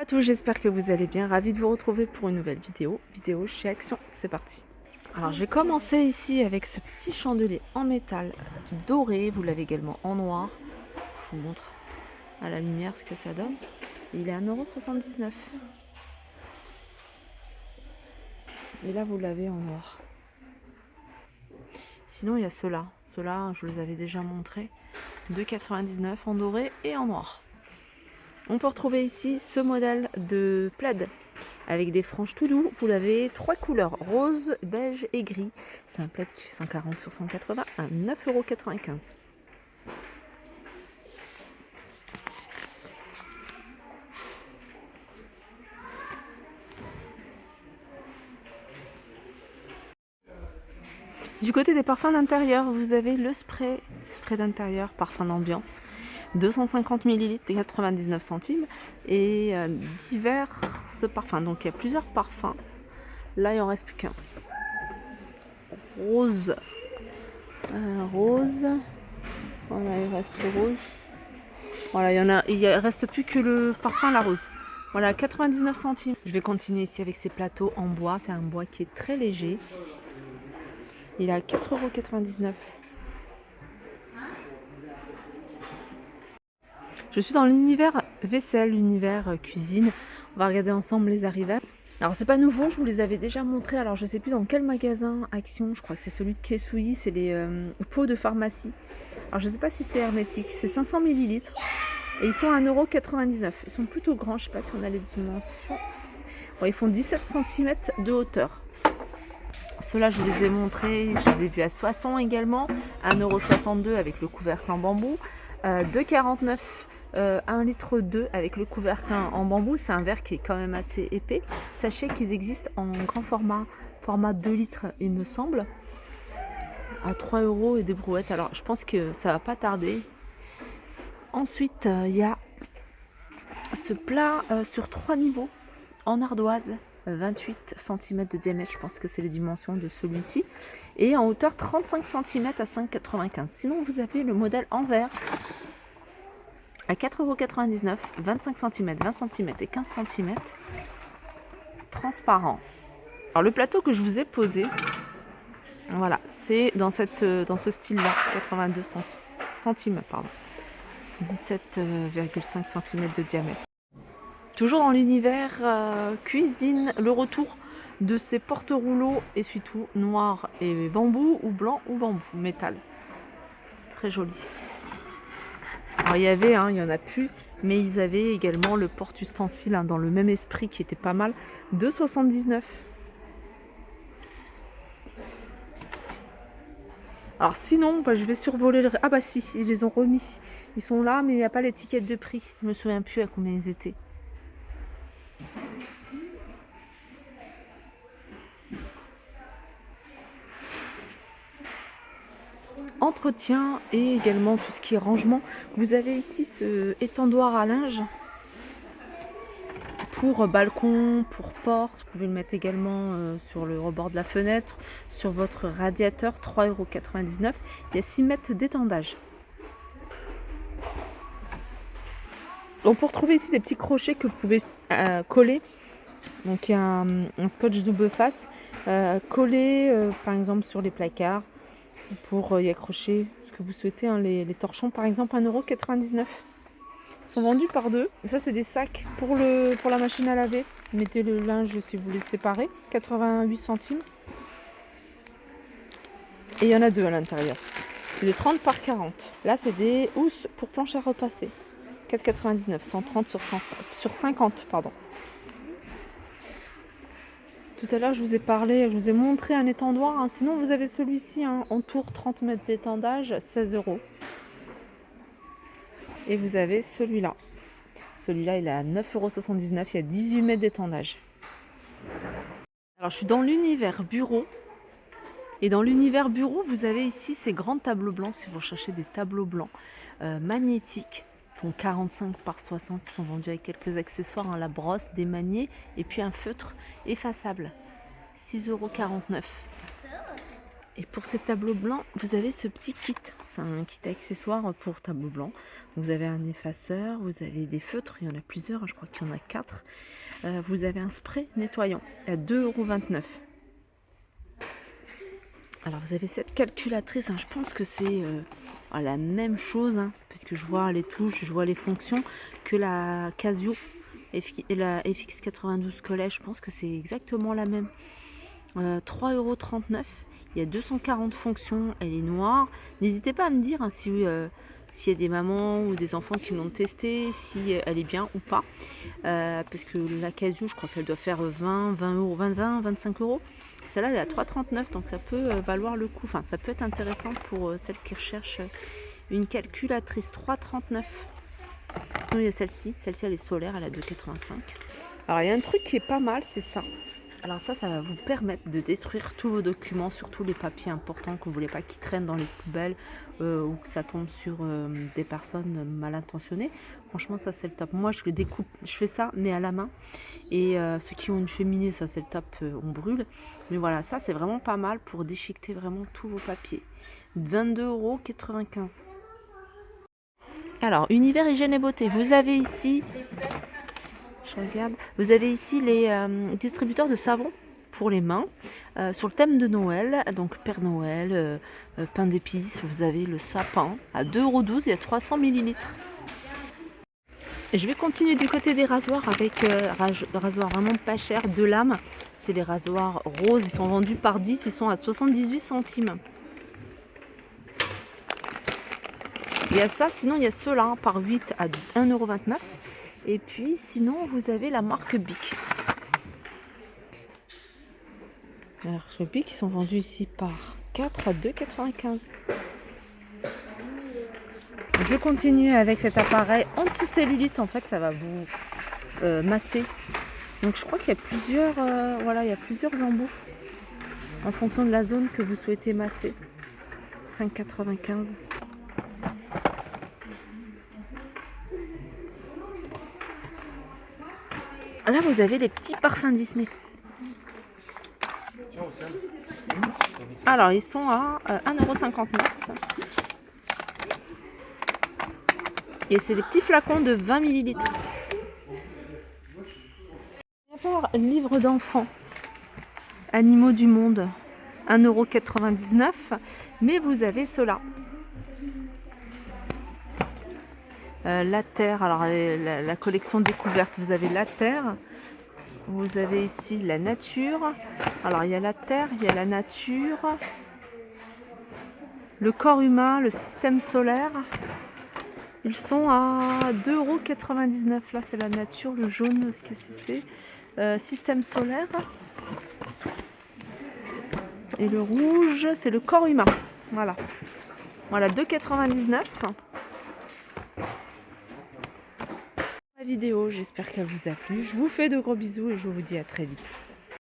À tous, j'espère que vous allez bien. Ravi de vous retrouver pour une nouvelle vidéo chez Action. C'est parti. Alors, je vais commencer ici avec ce petit chandelier en métal doré. Vous l'avez également en noir. Je vous montre à la lumière ce que ça donne. Il est à 1,79 €. Et là, vous l'avez en noir. Sinon, il y a ceux-là. Ceux-là, je vous les avais déjà montrés. 2,99 € en doré et en noir. On peut retrouver ici ce modèle de plaid avec des franges tout doux. Vous l'avez 3 couleurs, rose, beige et gris. C'est un plaid qui fait 140 sur 180 à 9,95 €. Du côté des parfums d'intérieur, vous avez le spray d'intérieur, parfum d'ambiance, 250 ml, 99 centimes, et divers parfums. Donc il y a plusieurs parfums. Là, il en reste plus qu'un. Rose. Rose. Voilà, il reste rose. Voilà, il reste plus que le parfum à la rose. Voilà, 99 centimes. Je vais continuer ici avec ces plateaux en bois. C'est un bois qui est très léger. Il est à 4,99 €. Je suis dans l'univers vaisselle, l'univers cuisine. On va regarder ensemble les arrivages. Alors c'est pas nouveau, je vous les avais déjà montrés. Alors je sais plus dans quel magasin Action, je crois que c'est celui de Kessoui, c'est les pots de pharmacie. Alors je sais pas si c'est hermétique, c'est 500 ml. Et ils sont à 1,99 €. Ils sont plutôt grands, je sais pas si on a les dimensions. Bon, ils font 17 cm de hauteur. Ceux-là, je vous les ai montrés, je les ai vus à Soissons également, 1,62 € avec le couvercle en bambou, 2,49 €, 1,2 litre avec le couvercle en bambou. C'est un verre qui est quand même assez épais. Sachez qu'ils existent en grand format 2 litres, il me semble, à 3 € et des brouettes. Alors, je pense que ça va pas tarder. Ensuite, il y a ce plat sur 3 niveaux en ardoise, 28 cm de diamètre, je pense que c'est les dimensions de celui-ci, et en hauteur 35 cm à 5,95 €. Sinon, vous avez le modèle en verre à 4,99 €, 25 cm, 20 cm et 15 cm, transparent. Alors, le plateau que je vous ai posé, voilà, c'est dans ce style-là, 82 cm, pardon. 17,5 cm de diamètre. Toujours dans l'univers cuisine, le retour de ces porte-rouleaux essuie-tout noir et bambou ou blanc ou bambou, métal. Très joli. Alors il y avait, il y en a plus, mais ils avaient également le porte-ustensile dans le même esprit qui était pas mal, 2,79 €. Alors sinon, je vais survoler Ah bah si, ils les ont remis. Ils sont là, mais il n'y a pas l'étiquette de prix. Je me souviens plus à combien ils étaient. Entretien et également tout ce qui est rangement. Vous avez ici ce étendoir à linge pour balcon, pour porte. Vous pouvez le mettre également sur le rebord de la fenêtre, sur votre radiateur, 3,99 €. Il y a 6 mètres d'étendage. Donc pour trouver ici des petits crochets que vous pouvez coller. Donc il y a un scotch double face collé par exemple sur les placards pour y accrocher ce que vous souhaitez, les torchons par exemple, 1,99 €. Ils sont vendus par deux. Et ça, c'est des sacs pour la machine à laver. Mettez le linge si vous voulez séparer, 88 centimes. Et il y en a deux à l'intérieur. C'est des 30 par 40. Là, c'est des housses pour planche à repasser, 4,99 €, 130 sur 50, pardon. Tout à l'heure, je vous ai montré un étendoir. Sinon, vous avez celui-ci en tour, 30 mètres d'étendage, 16 €. Et vous avez celui-là. Celui-là, il est à 9,79 €. Il y a 18 mètres d'étendage. Alors, je suis dans l'univers bureau. Et dans l'univers bureau, vous avez ici ces grands tableaux blancs. Si vous recherchez des tableaux blancs magnétiques, ils font 45 par 60. Ils sont vendus avec quelques accessoires, la brosse, des maniers et puis un feutre effaçable. 6,49 €. Et pour ces tableaux blancs, vous avez ce petit kit. C'est un kit accessoire pour tableau blanc. Vous avez un effaceur, vous avez des feutres, il y en a plusieurs, je crois qu'il y en a 4. Vous avez un spray nettoyant à 2,29 €. Alors vous avez cette calculatrice, hein, je pense que c'est la même chose, hein, puisque je vois les touches, je vois les fonctions, que la Casio et la FX92 Collège. Je pense que c'est exactement la même. 3,39 €. Il y a 240 fonctions, elle est noire. N'hésitez pas à me dire, hein, s'il y a des mamans ou des enfants qui l'ont testée, si elle est bien ou pas. Parce que la Casio, je crois qu'elle doit faire 20 €, 25 €. Celle-là, elle est à 3,39 €, donc ça peut valoir le coup. Enfin, ça peut être intéressant pour celles qui recherchent une calculatrice. 3,39 €. Sinon, il y a celle-ci. Celle-ci, elle est solaire, elle est à 2,85 €. Alors, il y a un truc qui est pas mal, c'est ça. Alors ça va vous permettre de détruire tous vos documents, surtout les papiers importants que vous ne voulez pas qu'ils traînent dans les poubelles ou que ça tombe sur des personnes mal intentionnées. Franchement, ça c'est le top. Moi, je le découpe, je fais ça, mais à la main. Et ceux qui ont une cheminée, ça c'est le top, on brûle. Mais voilà, ça c'est vraiment pas mal pour déchiqueter vraiment tous vos papiers. 22,95 €. Alors, Univers Hygiène et Beauté, vous avez ici... Je regarde. Vous avez ici les distributeurs de savon pour les mains sur le thème de Noël. Donc Père Noël, pain d'épices, vous avez le sapin à 2,12 €, il y a 300 ml. Et je vais continuer du côté des rasoirs avec rasoirs vraiment pas chers, 2 lames. C'est les rasoirs roses, ils sont vendus par 10, ils sont à 78 centimes. Il y a ça, sinon il y a ceux-là hein, par 8 à 1,29 €. Et puis sinon vous avez la marque Bic. Alors les Bic qui sont vendus ici par 4 à 2,95 €. Je continue avec cet appareil anti-cellulite. En fait ça va vous masser. Donc je crois qu'il y a plusieurs voilà, il y a plusieurs embouts en fonction de la zone que vous souhaitez masser. 5,95 €. Là, vous avez les petits parfums Disney. Alors, ils sont à 1,59 €. Et c'est des petits flacons de 20 ml. On va faire livre d'enfants. Animaux du monde. 1,99 €. Mais vous avez cela. La Terre, alors la collection découverte, vous avez la Terre, vous avez ici la nature, alors il y a la Terre, il y a la nature, le corps humain, le système solaire, ils sont à 2,99 €, là c'est la nature, le jaune, ce que c'est, système solaire, et le rouge c'est le corps humain, voilà, 2,99 €. Vidéo, j'espère qu'elle vous a plu. Je vous fais de gros bisous et je vous dis à très vite.